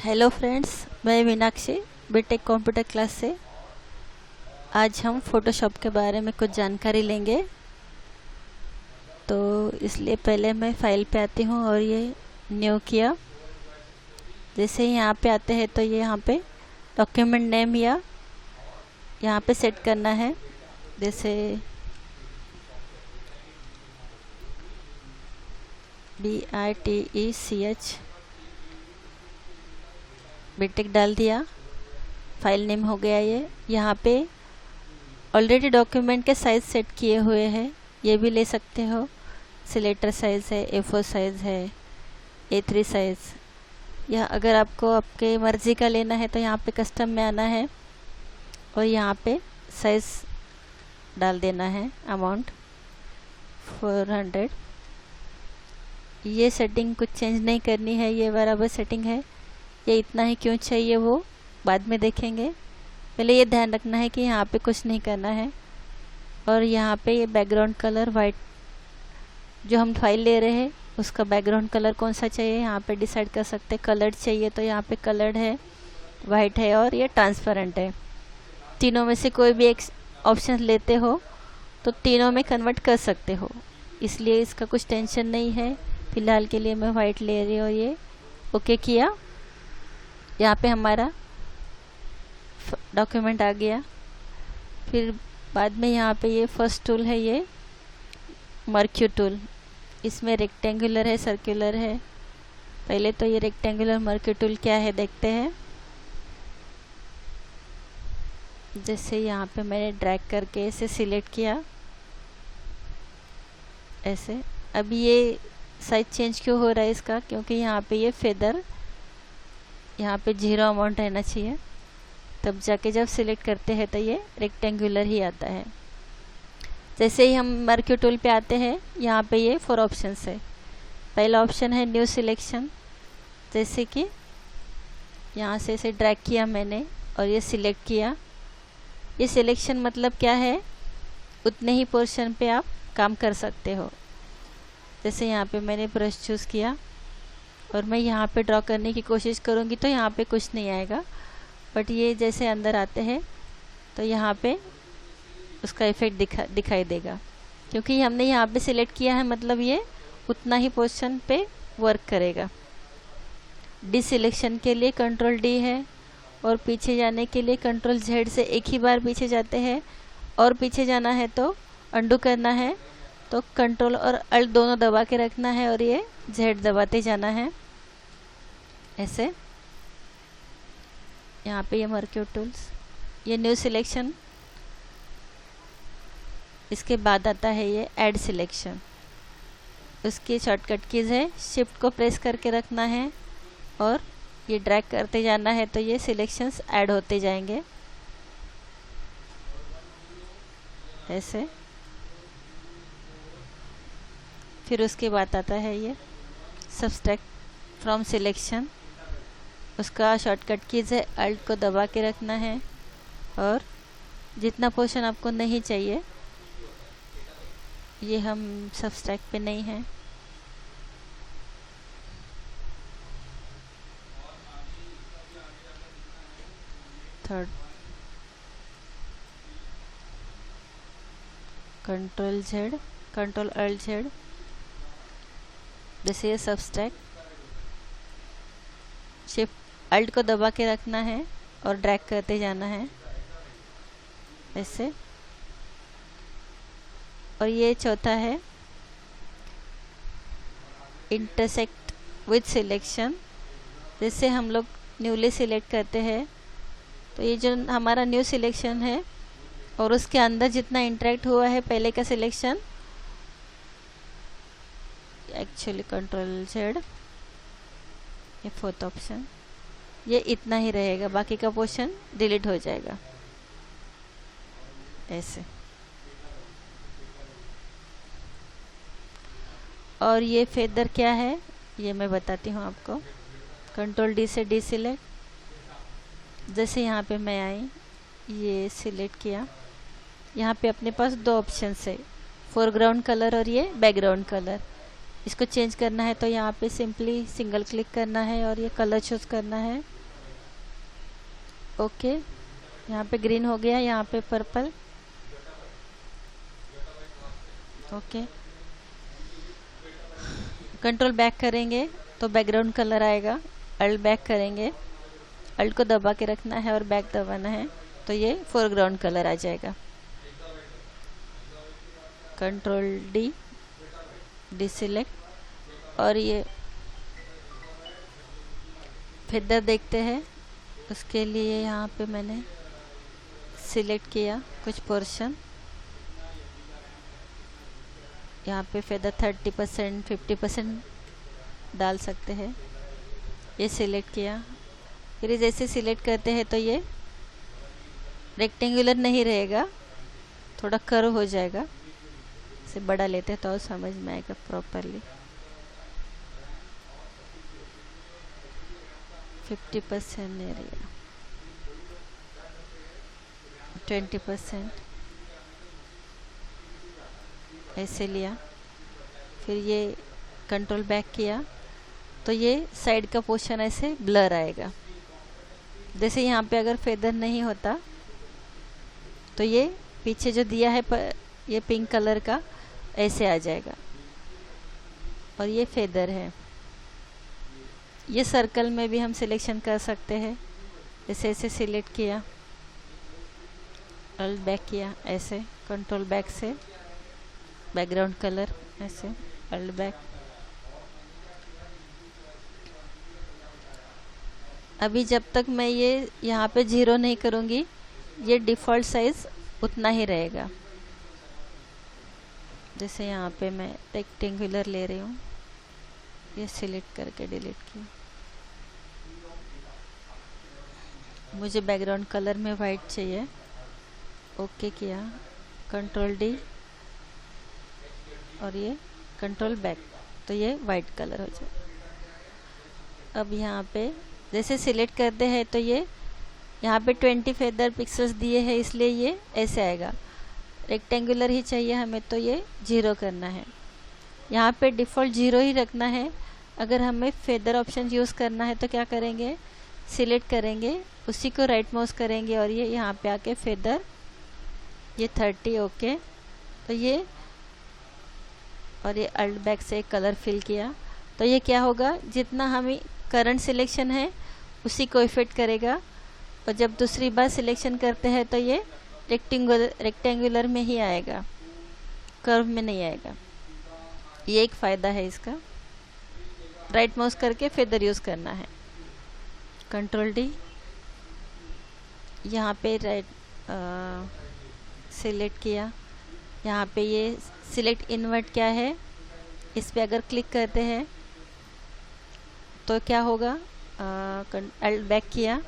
Hello friends, मैं Meenakshi BTech computer class से। आज हम फ़ोटोशॉप के बारे में कुछ जानकारी लेंगे। तो इसलिए पहले मैं फाइल पे आती हूँ और ये न्यू किया। जैसे ही यहाँ पे आते हैं तो ये यहाँ पे डॉक्यूमेंट नेम या यहाँ पे सेट करना है। जैसे BITECH बीटेक डाल दिया। फाइल नेम हो गया ये। यहाँ पे ऑलरेडी डॉक्यूमेंट के साइज़ सेट किए हुए हैं, ये भी ले सकते हो। सिलेक्टर साइज़ है, A4 साइज़ है, A3 साइज़, या अगर आपको आपके मर्ज़ी का लेना है तो यहाँ पे कस्टम में आना है और यहाँ पे साइज़ डाल देना है। अमाउंट 400। ये सेटिंग कुछ चेंज नहीं करनी है, ये बराबर सेटिंग है। ये इतना ही क्यों चाहिए वो बाद में देखेंगे। पहले ये ध्यान रखना है कि यहाँ पे कुछ नहीं करना है। और यहाँ पे ये बैकग्राउंड कलर वाइट, जो हम फाइल ले रहे हैं उसका बैकग्राउंड कलर कौन सा चाहिए यहाँ पे डिसाइड कर सकते हैं। कलर्ड चाहिए तो यहाँ पे कलर्ड है, वाइट है और ये ट्रांसपेरेंट है। तीनों में से कोई भी एक ऑप्शन लेते हो तो तीनों में कन्वर्ट कर सकते हो, इसलिए इसका कुछ टेंशन नहीं है। फ़िलहाल के लिए मैं वाइट ले रही हूँ। ये ओके किया। यहाँ पे हमारा डॉक्यूमेंट आ गया। फिर बाद में यहाँ पे ये फर्स्ट टूल है, ये मर्क्यू टूल। इसमें रेक्टेंगुलर है, सर्कुलर है। पहले तो ये रेक्टेंगुलर मर्क्यू टूल क्या है देखते हैं। जैसे यहाँ पे मैंने ड्रैग करके इसे सिलेक्ट किया ऐसे। अभी ये साइज चेंज क्यों हो रहा है इसका, क्योंकि यहाँ पे ये फेदर यहाँ पे 0 अमाउंट रहना चाहिए, तब जाके जब सिलेक्ट करते हैं तो ये रेक्टेंगुलर ही आता है। जैसे ही हम मर्क्यू टूल पे आते हैं, यहाँ पे ये 4 ऑप्शंस है। पहला ऑप्शन है न्यू सिलेक्शन। जैसे कि यहाँ से इसे ड्रैग किया मैंने और ये सिलेक्ट किया। ये सिलेक्शन मतलब क्या है, उतने ही पोर्शन पे आप काम कर सकते हो। जैसे यहाँ पे मैंने ब्रश चूज़ किया और मैं यहाँ पे ड्रॉ करने की कोशिश करूँगी तो यहाँ पे कुछ नहीं आएगा, बट ये जैसे अंदर आते हैं तो यहाँ पे उसका इफ़ेक्ट दिखाई देगा, क्योंकि हमने यहाँ पे सिलेक्ट किया है, मतलब ये उतना ही पोर्शन पे वर्क करेगा। डी सिलेक्शन के लिए Ctrl D है और पीछे जाने के लिए Ctrl Z से एक ही बार पीछे जाते हैं, और पीछे जाना है तो अंडू करना है तो Ctrl और Alt दोनों दबा के रखना है और ये Z दबाते जाना है ऐसे। यहाँ पे ये मर्क्यू टूल्स, ये न्यू सिलेक्शन। इसके बाद आता है ये ऐड सिलेक्शन। उसकी शॉर्टकट कीज़ है, शिफ्ट को प्रेस करके रखना है और ये ड्रैग करते जाना है तो ये सिलेक्शंस ऐड होते जाएंगे ऐसे। फिर उसके बाद आता है ये सब्सट्रैक्ट फ्रॉम सिलेक्शन। उसका शॉर्टकट कीज़ है, अल्ट को दबा के रखना है और जितना पोर्शन आपको नहीं चाहिए, ये हम सब्सट्रैक्ट पे नहीं है, third Ctrl Z, Ctrl Alt Z। जैसे ये सब्सट्रैक्ट, शिफ्ट अल्ट को दबा के रखना है और ड्रैग करते जाना है ऐसे। और ये चौथा है इंटरसेक्ट विद सिलेक्शन। जैसे हम लोग न्यूली सिलेक्ट करते हैं तो ये जो हमारा न्यू सिलेक्शन है और उसके अंदर जितना इंटरेक्ट हुआ है पहले का सिलेक्शन, एक्चुअली Ctrl Z, ये 4th ऑप्शन, ये इतना ही रहेगा, बाकी का पोर्शन डिलीट हो जाएगा ऐसे। और ये फेदर क्या है ये मैं बताती हूँ आपको। Ctrl D से डी सिलेक्ट। जैसे यहाँ पे मैं आई, ये सिलेक्ट किया, यहाँ पे अपने पास 2 ऑप्शन है, फोरग्राउंड कलर और ये बैकग्राउंड कलर। इसको चेंज करना है तो यहाँ पे सिंपली सिंगल क्लिक करना है और ये कलर चूज़ करना है। ओके, यहाँ पे ग्रीन हो गया, यहाँ पे पर्पल। ओके, कंट्रोल बैक करेंगे तो बैकग्राउंड कलर आएगा। अल्ट बैक करेंगे, अल्ट को दबा के रखना है और बैक दबाना है तो ये फोरग्राउंड कलर आ जाएगा। कंट्रोल डी, डिसेलेक्ट, और ये फेदर देखते हैं। उसके लिए यहाँ पे मैंने सिलेक्ट किया कुछ पोर्शन, यहाँ पे फेदर 30% 50% डाल सकते हैं। ये सिलेक्ट किया, फिर जैसे सिलेक्ट करते हैं तो ये रेक्टेंगुलर नहीं रहेगा, थोड़ा कर्व हो जाएगा। इसे बड़ा लेते हैं तो समझ में आएगा प्रॉपरली। 50% एरिया, 20% ऐसे लिया। फिर ये कंट्रोल बैक किया तो ये साइड का पोर्शन ऐसे ब्लर आएगा। जैसे यहाँ पे अगर फेदर नहीं होता तो ये पीछे जो दिया है ये पिंक कलर का ऐसे आ जाएगा, और ये फेदर है। ये सर्कल में भी हम सिलेक्शन कर सकते हैं। जैसे ऐसे सिलेक्ट किया, अल्ट बैक किया, ऐसे कंट्रोल बैक से बैकग्राउंड कलर ऐसे अल्ट बैक। अभी जब तक मैं ये यहाँ पे 0 नहीं करूँगी, ये डिफ़ॉल्ट साइज़ उतना ही रहेगा। जैसे यहाँ पे मैं रेक्टेंगुलर ले रही हूँ, ये सिलेक्ट करके डिलीट किया। मुझे बैकग्राउंड कलर में वाइट चाहिए। ओके किया, कंट्रोल डी और ये कंट्रोल बैक, तो ये वाइट कलर हो जाए। अब यहाँ पे जैसे सिलेक्ट करते हैं तो ये यहाँ पे 20 फेदर पिक्सल्स दिए हैं, इसलिए ये ऐसे आएगा। रेक्टेंगुलर ही चाहिए हमें तो ये 0 करना है। यहाँ पे डिफ़ॉल्ट 0 ही रखना है। अगर हमें फेदर ऑप्शन यूज़ करना है तो क्या करेंगे, सिलेक्ट करेंगे, उसी को राइट माउस करेंगे और ये यहाँ पे आके फेदर ये 30। ओके, तो ये और ये अल्ट बैक से कलर फिल किया तो ये क्या होगा, जितना हमें करंट सिलेक्शन है उसी को इफेक्ट करेगा। और जब दूसरी बार सिलेक्शन करते हैं तो ये रेक्टेंगुलर में ही आएगा, कर्व में नहीं आएगा। ये एक फ़ायदा है इसका। राइट माउस करके फेदर यूज़ करना है। कंट्रोल डी, यहाँ पे राइट सिलेक्ट किया, यहाँ पे ये सिलेक्ट इनवर्ट क्या है, इस पे अगर क्लिक करते हैं तो क्या होगा, अल्ट बैक किया,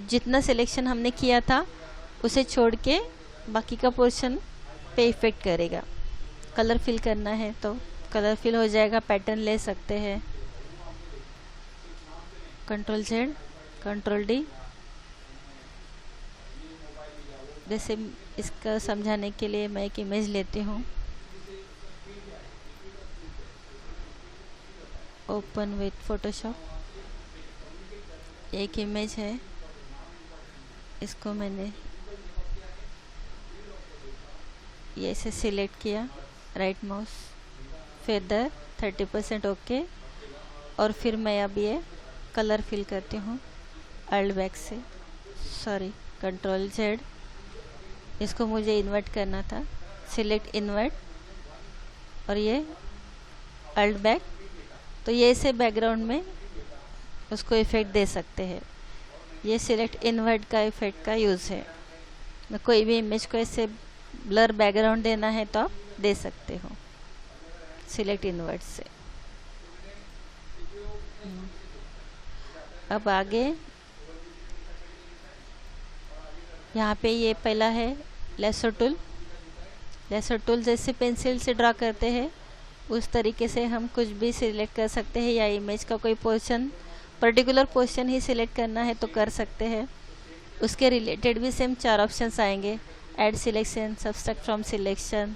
जितना सिलेक्शन हमने किया था उसे छोड़ के बाकी का पोर्शन पे इफ़ेक्ट करेगा। कलर फिल करना है तो कलर फिल हो जाएगा, पैटर्न ले सकते हैं। Control Z, control D. जैसे इसका समझाने के लिए मैं एक इमेज लेती हूँ, ओपन विथ फोटोशॉप। एक इमेज है, इसको मैंने ये ऐसे सिलेक्ट किया, राइट माउस, फेदर 30% ओके, और फिर मैं अब ये कलर फिल करती हूँ अल्ट बैक से, सॉरी कंट्रोल जेड। इसको मुझे इन्वर्ट करना था, सिलेक्ट इन्वर्ट और ये अल्ट बैक, तो ये ऐसे बैकग्राउंड में उसको इफ़ेक्ट दे सकते हैं। ये सिलेक्ट इन्वर्ट का इफ़ेक्ट का यूज़ है। मैं कोई भी इमेज को ऐसे ब्लर बैकग्राउंड देना है तो आप दे सकते हो सिलेक्ट इन्वर्ट से। अब आगे यहाँ पे ये पहला है लेसो टूल। लेसो टूल जैसे पेंसिल से ड्रा करते हैं उस तरीके से हम कुछ भी सिलेक्ट कर सकते हैं, या इमेज का कोई पोर्शन, पर्टिकुलर पोर्शन ही सिलेक्ट करना है तो कर सकते हैं। उसके रिलेटेड भी सेम 4 ऑप्शंस आएंगे, add selection, subtract from selection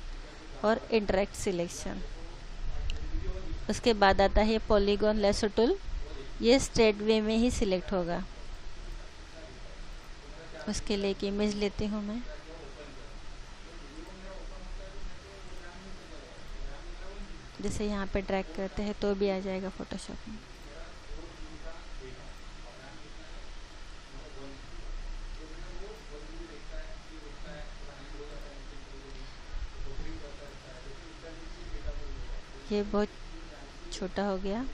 और इंटरेक्ट सिलेक्शन। उसके बाद आता है पॉलीगॉन लेसो टूल, ये स्ट्रेट वे में ही सिलेक्ट होगा। उसके लिए एक इमेज लेती हूँ मैं। जैसे यहाँ पे ड्रैग करते हैं तो भी आ जाएगा फोटोशॉप में। ये बहुत छोटा हो गया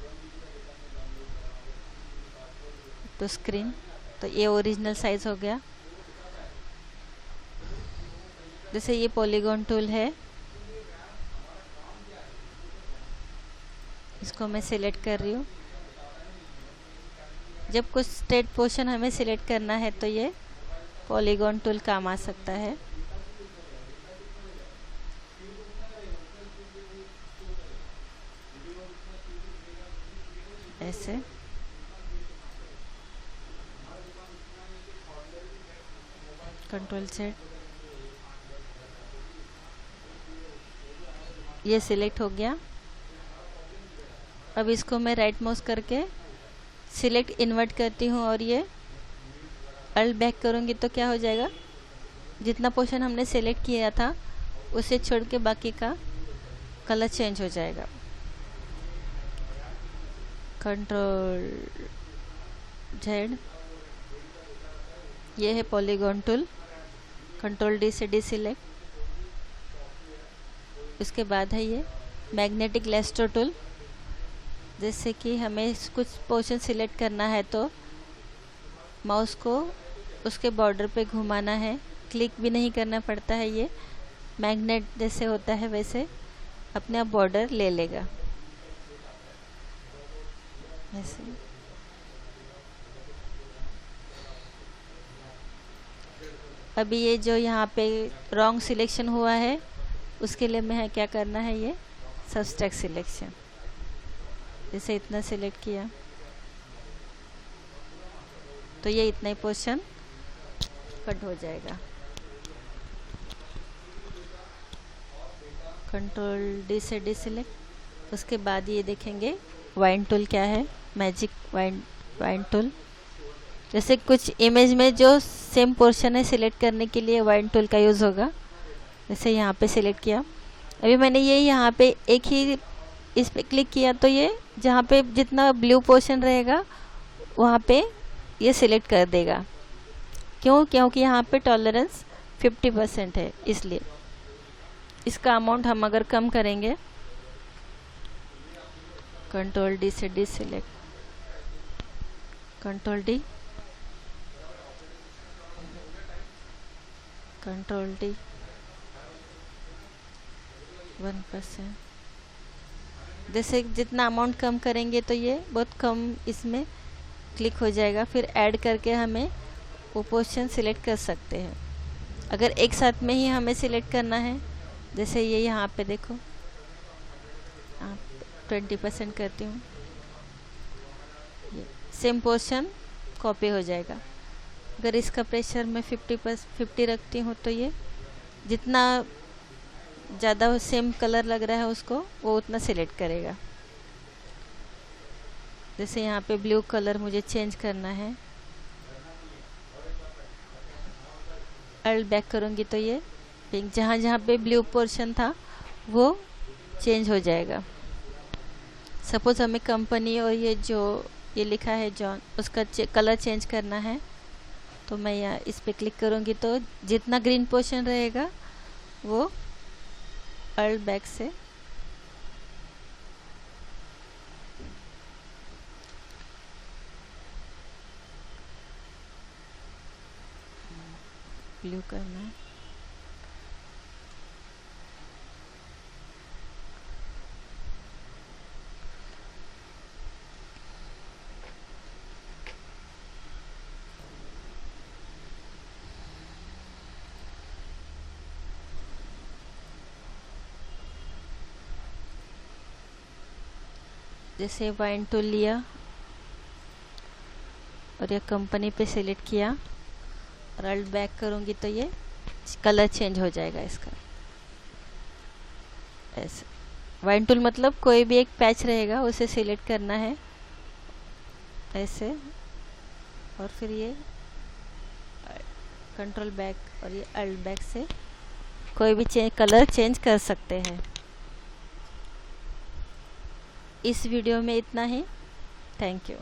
तो स्क्रीन, तो ये ओरिजिनल साइज हो गया। जैसे ये पॉलीगॉन टूल है, इसको मैं सिलेक्ट कर रही हूँ। जब कुछ स्ट्रेट पोर्शन हमें सिलेक्ट करना है तो ये पॉलीगॉन टूल काम आ सकता है। ऐसे कंट्रोल Z, ये सिलेक्ट हो गया। अब इसको मैं राइट माउस करके सिलेक्ट इन्वर्ट करती हूँ और ये अल्ट बैक करूँगी तो क्या हो जाएगा, जितना पोर्शन हमने सिलेक्ट किया था उसे छोड़ के बाकी का कलर चेंज हो जाएगा। कंट्रोल Z, ये है पॉलीगॉन टूल, कंट्रोल D से डिसिलेक्ट। उसके बाद है ये मैग्नेटिक लेस्टो टूल। जैसे कि हमें कुछ पोर्शन सिलेक्ट करना है तो माउस को उसके बॉर्डर पे घुमाना है, क्लिक भी नहीं करना पड़ता है। ये मैग्नेट जैसे होता है वैसे अपने आप बॉर्डर ले लेगा ऐसे। अभी ये जो यहाँ पे रॉन्ग सिलेक्शन हुआ है उसके लिए मैं क्या करना है, ये सब्सट्रैक्ट सिलेक्शन। जैसे इतना सिलेक्ट किया तो ये इतना ही पोर्शन कट हो जाएगा। कंट्रोल D से डिसिलेक्ट। उसके बाद ये देखेंगे वाइन टूल क्या है, मैजिक वाइन टूल। जैसे कुछ इमेज में जो सेम पोर्शन है सिलेक्ट करने के लिए वाइन टूल का यूज़ होगा। जैसे यहाँ पे सिलेक्ट किया, अभी मैंने ये यहाँ पे एक ही इस पे क्लिक किया तो ये जहाँ पे जितना ब्लू पोर्शन रहेगा वहाँ पे ये सिलेक्ट कर देगा। क्यों? क्योंकि यहाँ पे टॉलरेंस 50% है, इसलिए इसका अमाउंट हम अगर कम करेंगे कंट्रोल D से deselect, control D, control D 1%। जैसे जितना अमाउंट कम करेंगे तो ये बहुत कम इसमें क्लिक हो जाएगा। फिर ऐड करके हमें वो पोर्शन सिलेक्ट कर सकते हैं। अगर एक साथ में ही हमें सिलेक्ट करना है, जैसे ये यहाँ पे देखो 20% करती हूँ, सेम पोर्शन कॉपी हो जाएगा। अगर इसका प्रेशर मैं 50 रखती हूँ तो ये जितना ज़्यादा सेम कलर लग रहा है उसको वो उतना सिलेक्ट करेगा। जैसे यहाँ पे ब्लू कलर मुझे चेंज करना है, अल्ट बैक करूँगी तो ये पिंक, जहाँ जहाँ पे ब्लू पोर्शन था वो चेंज हो जाएगा। सपोज हमें कंपनी और ये जो ये लिखा है जॉन, उसका कलर चेंज करना है तो मैं यहाँ इस पे क्लिक करूँगी तो जितना ग्रीन पोर्शन रहेगा वो अल्ट बैक से ब्लू करना है। जैसे वाइन टूल लिया और ये कंपनी पे सिलेक्ट किया और अल्ट बैक करूँगी तो ये कलर चेंज हो जाएगा इसका ऐसे। वाइन टूल मतलब कोई भी एक पैच रहेगा उसे सिलेक्ट करना है ऐसे, और फिर ये कंट्रोल बैक और ये अल्ट बैक से कोई भी कलर चेंज कर सकते हैं। इस वीडियो में इतना ही। Thank you.